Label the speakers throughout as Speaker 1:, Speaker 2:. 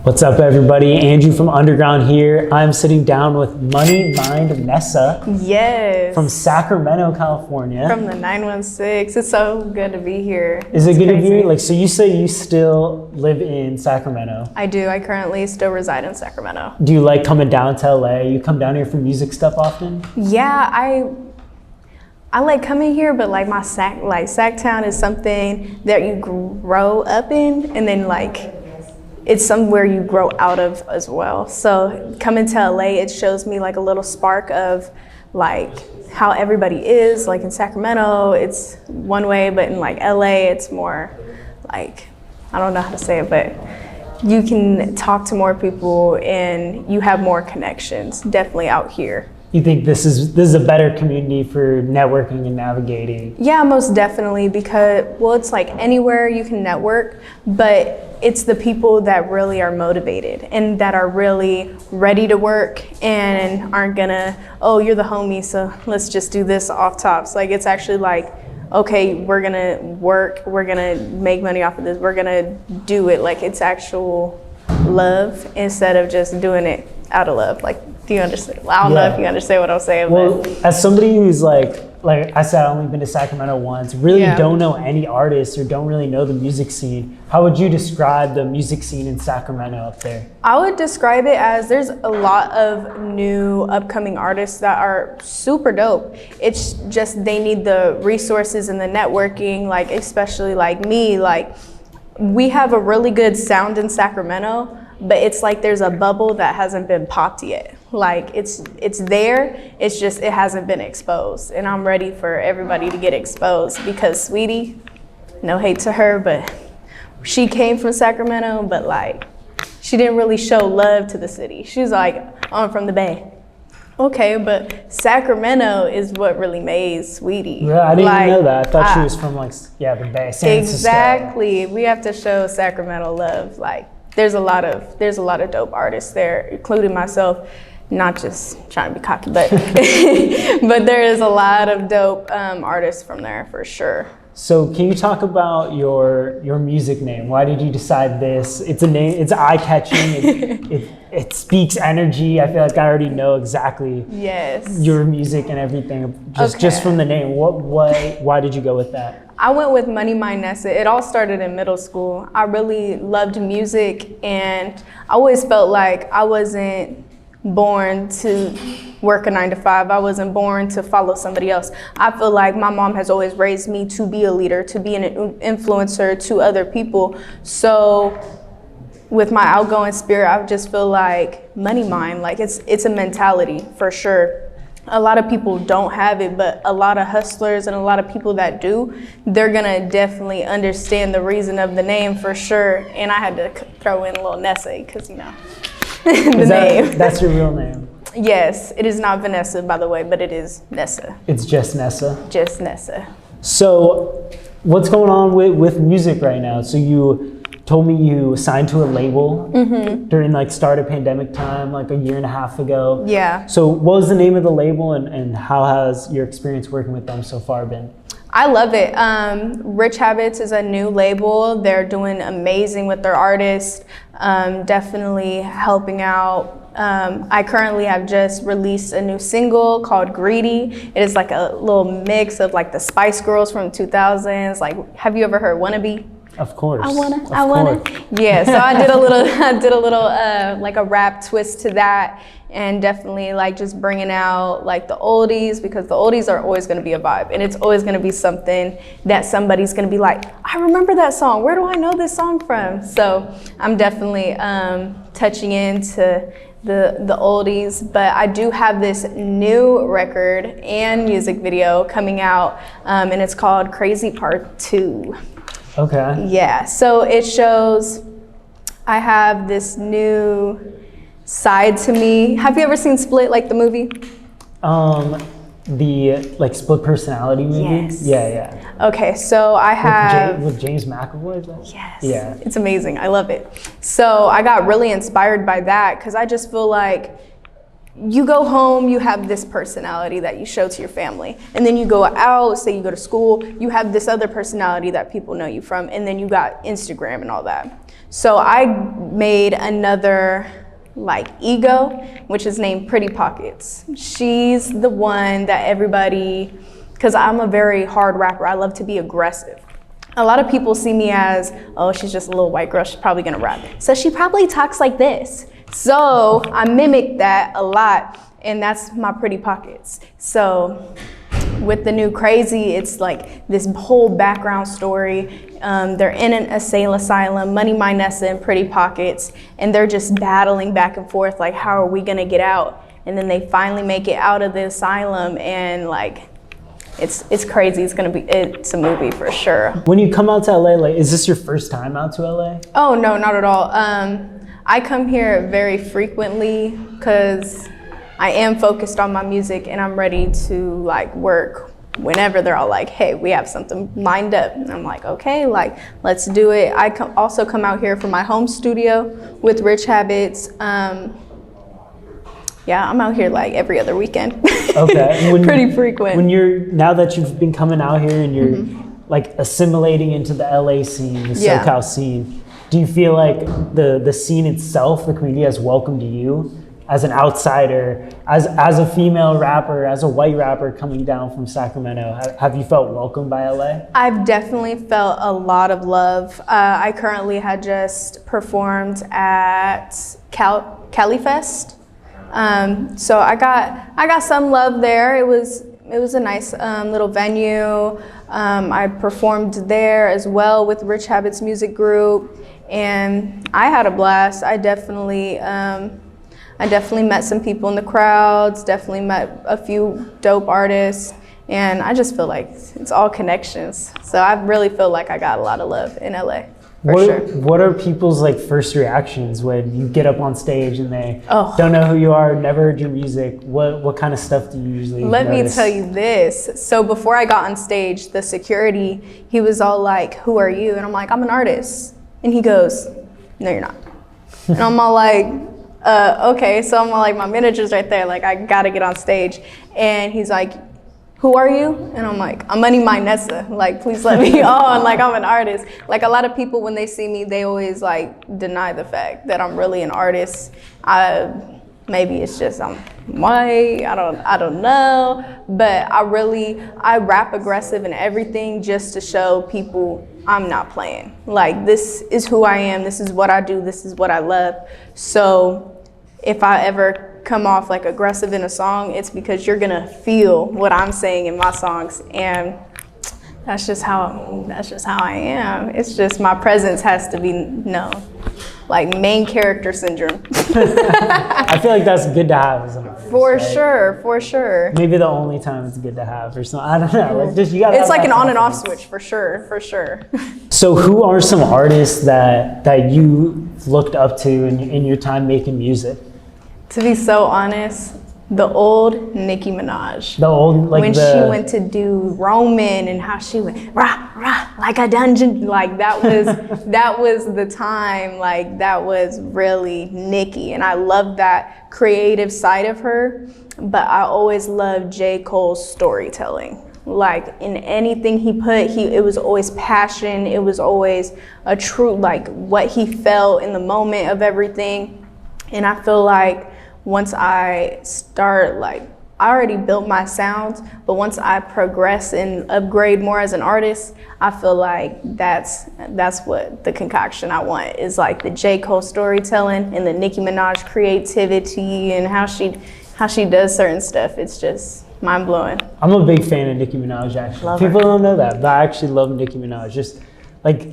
Speaker 1: What's up, everybody? Andrew from Underground here. I'm sitting down with Money Mind Nessa.
Speaker 2: Yes.
Speaker 1: From Sacramento, California.
Speaker 2: From the 916. It's so good to be here.
Speaker 1: Is it good to be here? Like, so you say you still live in Sacramento?
Speaker 2: I do. I currently still reside in Sacramento.
Speaker 1: Do you like coming down to LA? You come down here for music stuff often?
Speaker 2: Yeah, I like coming here, but like Sacktown is something that you grow up in, and then like it's somewhere you grow out of as well. So coming to LA, it shows me like a little spark of like how everybody is. Like in Sacramento, it's one way, but in like LA, it's more like, I don't know how to say it, but you can talk to more people and you have more connections, definitely out here.
Speaker 1: You think this is a better community for networking and navigating? Yeah,
Speaker 2: most definitely, because, well, it's like anywhere you can network, but it's the people that really are motivated and that are really ready to work and aren't gonna, oh, you're the homie, so let's just do this off tops. Like, it's actually like, okay, we're gonna work, we're gonna make money off of this, we're gonna do it. Like, it's actual love instead of just doing it out of love. Like, do you understand? I don't know if you understand what I'm saying.
Speaker 1: Well, as somebody who's like I said, I've only been to Sacramento once, really don't know any artists or don't really know the music scene. How would you describe the music scene in Sacramento up there? I
Speaker 2: would describe it as there's a lot of new upcoming artists that are super dope. It's just they need the resources and the networking, like especially like me, like we have a really good sound in Sacramento, but it's like there's a bubble that hasn't been popped yet. Like it's there, it's just it hasn't been exposed. And I'm ready for everybody to get exposed because Saweetie, no hate to her, but she came from Sacramento, but like she didn't really show love to the city. She was like, I'm from the Bay. Okay, but Sacramento is what really made Saweetie.
Speaker 1: Yeah, I didn't even know that. I thought she was from like, the Bay.
Speaker 2: Exactly. We have to show Sacramento love. Like there's a lot of dope artists there, including myself. Not just trying to be cocky, but but there is a lot of dope artists from there for sure.
Speaker 1: So can you talk about your music name? Why did you decide this? It's a name, it's eye-catching, it speaks energy. I feel like I already know exactly your music and everything, just from the name. Why did you go with that?
Speaker 2: I went with Money Mind Nessa. It all started in middle school. I really loved music and I always felt like I wasn't born to work a 9-to-5. I wasn't born to follow somebody else. I feel like my mom has always raised me to be a leader, to be an influencer to other people. So with my outgoing spirit, I just feel like money mind, like it's a mentality for sure. A lot of people don't have it, but a lot of hustlers and a lot of people that do, they're gonna definitely understand the reason of the name for sure. And I had to throw in a little Nessa because, you know, name.
Speaker 1: That's your real name?
Speaker 2: Yes, it is not Vanessa, by the way, but it is Nessa.
Speaker 1: It's just Nessa?
Speaker 2: Just Nessa.
Speaker 1: So what's going on with music right now? So you told me you signed to a label during like start of pandemic time, like a year and a half ago.
Speaker 2: Yeah.
Speaker 1: So what was the name of the label and how has your experience working with them so far been?
Speaker 2: I love it. Rich Habits is a new label. They're doing amazing with their artists, definitely helping out. I currently have just released a new single called Greedy. It is like a little mix of like the Spice Girls from 2000s. Like, have you ever heard Wannabe?
Speaker 1: Of course.
Speaker 2: I wanna. Yeah, so I did a little like a rap twist to that, and definitely like just bringing out like the oldies, because the oldies are always gonna be a vibe, and it's always gonna be something that somebody's gonna be like, I remember that song. Where do I know this song from? So I'm definitely touching into the oldies, but I do have this new record and music video coming out, and it's called Crazy Part 2.
Speaker 1: Okay.
Speaker 2: Yeah, so it shows I have this new side to me. Have you ever seen Split, like the movie?
Speaker 1: The like Split Personality movie?
Speaker 2: Yes.
Speaker 1: Yeah.
Speaker 2: Okay, so I have...
Speaker 1: With James McAvoy? Is that?
Speaker 2: Yes.
Speaker 1: Yeah.
Speaker 2: It's amazing, I love it. So I got really inspired by that because I just feel like you go home, you have this personality that you show to your family. And then you go out, say you go to school, you have this other personality that people know you from. And then you got Instagram and all that. So I made another like ego, which is named Pretty Pockets. She's the one that everybody, because I'm a very hard rapper, I love to be aggressive. A lot of people see me as, oh, she's just a little white girl, she's probably gonna rap. So she probably talks like this. So I mimic that a lot, and that's my Pretty Pockets. So with the new Crazy, it's like this whole background story. They're in an asylum, Money Mind Nessa and Pretty Pockets, and they're just battling back and forth, like, how are we gonna get out? And then they finally make it out of the asylum, and like, it's crazy. It's a movie for sure.
Speaker 1: When you come out to LA, like, is this your first time out to LA?
Speaker 2: Oh, no, not at all. I come here very frequently because I am focused on my music, and I'm ready to like work whenever they're all like, hey, we have something lined up. And I'm like, okay, like, let's do it. I also come out here for my home studio with Rich Habits. Yeah, I'm out here like every other weekend. Okay. Pretty frequent.
Speaker 1: Now that you've been coming out here and you're like assimilating into the LA scene, the SoCal scene, do you feel like the scene itself, the community, has welcomed you as an outsider, as a female rapper, as a white rapper coming down from Sacramento? Have you felt welcomed by LA?
Speaker 2: I've definitely felt a lot of love. I currently had just performed at Cali Fest. So I got some love there. It was a nice little venue. I performed there as well with Rich Habits Music Group, and I had a blast. I definitely met some people in the crowds, definitely met a few dope artists, and I just feel like it's all connections. So I really feel like I got a lot of love in LA.
Speaker 1: What are people's like first reactions when you get up on stage and they don't know who you are, never heard your music? What kind of stuff do you usually
Speaker 2: Let
Speaker 1: notice?
Speaker 2: me tell you this. So before I got on stage, the security, he was all like, who are you? And I'm like, I'm an artist. And he goes, no, you're not. And I'm all like, okay. So I'm all like, my manager's right there. Like, I gotta get on stage. And he's like, who are you? And I'm like, I'm Money Mind Nessa. Like, please let me on. Like, I'm an artist. Like, a lot of people, when they see me, they always like deny the fact that I'm really an artist. Maybe it's just I'm white. I don't know. But I rap aggressive and everything just to show people I'm not playing. Like, this is who I am. This is what I do. This is what I love. So if I ever come off like aggressive in a song, it's because you're gonna feel what I'm saying in my songs, and that's just how I am. It's just my presence has to be known, like main character syndrome.
Speaker 1: I feel like that's good to have as an artist,
Speaker 2: for sure.
Speaker 1: Maybe the only time it's good to have, or something. I don't know. Like, just you gotta.
Speaker 2: It's like an on and off switch for sure.
Speaker 1: So, who are some artists that you looked up to in your time making music?
Speaker 2: To be so honest, the old Nicki Minaj.
Speaker 1: The old, like,
Speaker 2: when she went to do Roman and how she went rah rah like a dungeon, like that was the time. Like, that was really Nicki, and I love that creative side of her. But I always loved J. Cole's storytelling. Like, in anything he put, it was always passion. It was always a true, like, what he felt in the moment of everything. And I feel like once I start, like, I already built my sound, but once I progress and upgrade more as an artist, I feel like that's what the concoction I want is, like the J. Cole storytelling and the Nicki Minaj creativity and how she does certain stuff. It's just mind blowing.
Speaker 1: I'm a big fan of Nicki Minaj, actually. People don't know that, but I actually love Nicki Minaj. Just like,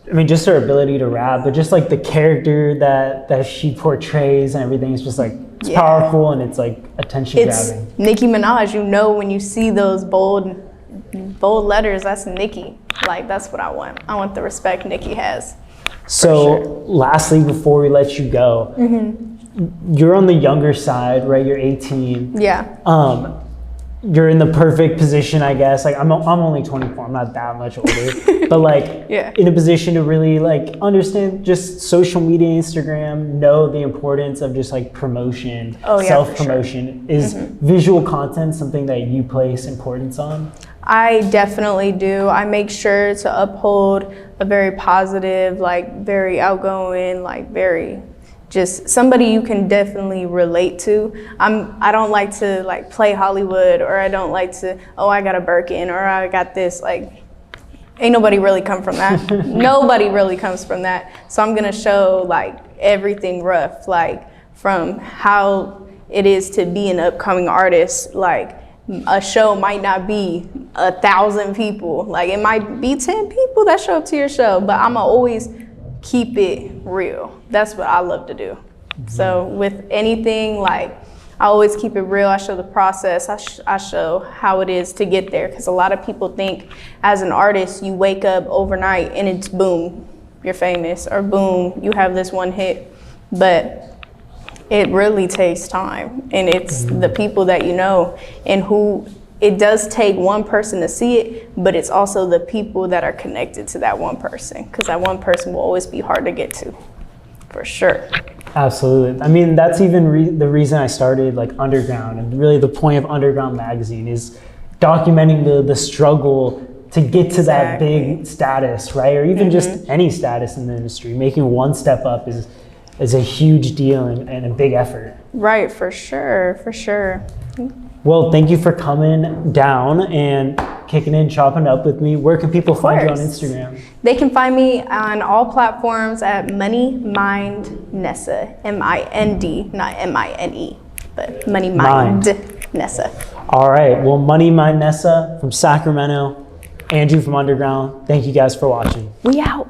Speaker 1: I mean, just her ability to rap, but just like the character that she portrays and everything is just like, it's powerful and it's like attention grabbing.
Speaker 2: It's Nicki Minaj, you know, when you see those bold letters, that's Nicki. Like, that's what I want. I want the respect Nicki has.
Speaker 1: So lastly, before we let you go, you're on the younger side, right? You're 18.
Speaker 2: Yeah.
Speaker 1: You're in the perfect position, I guess. Like, I'm only 24. I'm not that much older, but like in a position to really like understand just social media, Instagram, know the importance of just like promotion, self-promotion. Is visual content something that you place importance on?
Speaker 2: I definitely do. I make sure to uphold a very positive, like very outgoing, like very just somebody you can definitely relate to. I don't like to like play Hollywood, or I don't like to, oh, I got a Birkin, or I got this, like, ain't nobody really come from that. Nobody really comes from that. So I'm gonna show like everything rough, like from how it is to be an upcoming artist. Like a show might not be 1,000 people. Like it might be 10 people that show up to your show, but I'ma always keep it real. That's what I love to do. So with anything, like I always keep it real. I show the process. I show how it is to get there. Because a lot of people think as an artist, you wake up overnight and it's boom, you're famous, or boom, you have this one hit. But it really takes time, and it's the people that you know, and who it does take one person to see it, but it's also the people that are connected to that one person, because that one person will always be hard to get to, for sure.
Speaker 1: Absolutely. I mean, that's even the reason I started like Underground, and really the point of Underground magazine is documenting the struggle to get to that big status, right? Or even just any status in the industry. Making one step up is a huge deal and a big effort.
Speaker 2: Right, for sure, for sure.
Speaker 1: Well, thank you for coming down and kicking in, chopping up with me. Where can people find you on Instagram?
Speaker 2: They can find me on all platforms at Money Mind Nessa, M-I-N-D, not M-I-N-E, but Money Mind Nessa.
Speaker 1: All right, well, Money Mind Nessa from Sacramento, Andrew from Underground. Thank you guys for watching.
Speaker 2: We out.